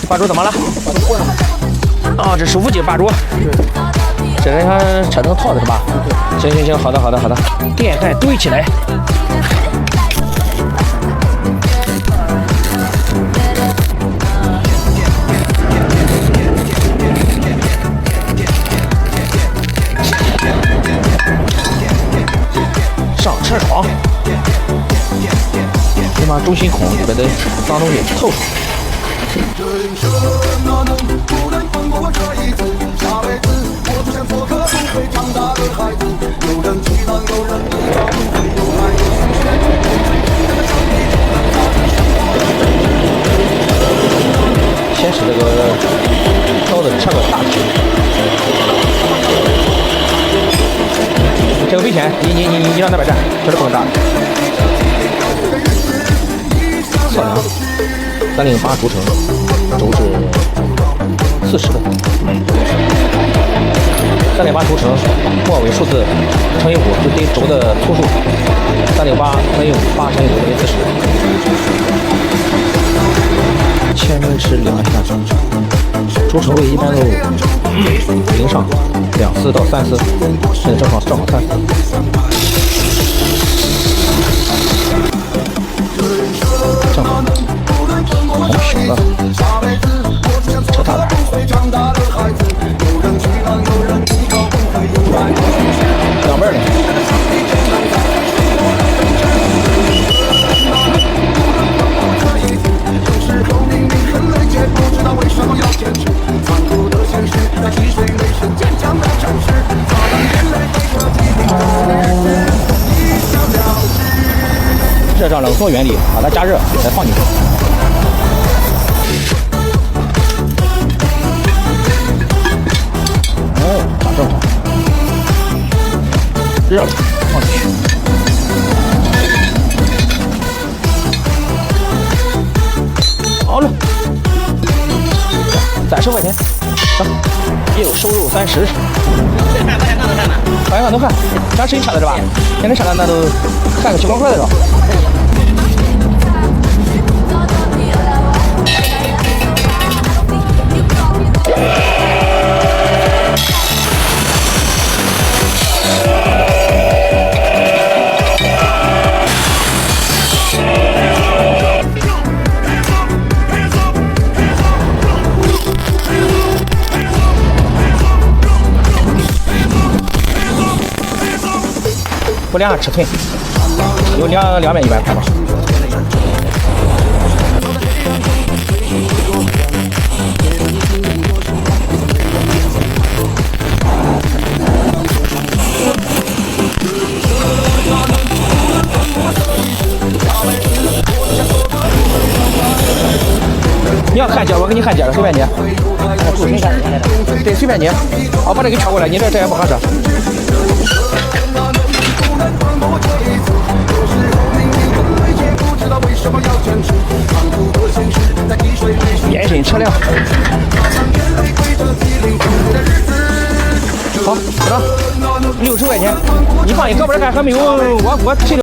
把主怎么了？哦，这师傅级把主。这人家车成套的是吧？行行行，好的好的好的，电焊堆起来。上车窗，先把中心孔里边的脏东西透出。先使这个刀子切个大体。这个危险，你让那边站，这是不能打的。测量308轴承，轴是40的。308轴承末尾数字乘以5，就对轴的粗数。308乘以5，8乘以5等于40。前面是2下轴承位一般都0上2丝到3丝，现在正好3丝。正好孔小了，扯大了，两边的。热胀冷缩原理，把它加热再放进去。打正好，热了，放进去。好了，30块钱，走，业务收入30。好像能看，咱谁查的是吧？现在查的那都干个7万块的了。不良尺寸有2面100块吧。你要焊接，我给你焊接了，随便你。对，随便你。我把这给调过来，你这也不合适。延伸车辆。好，好了，60块钱。你放你胳膊这还没有我这个。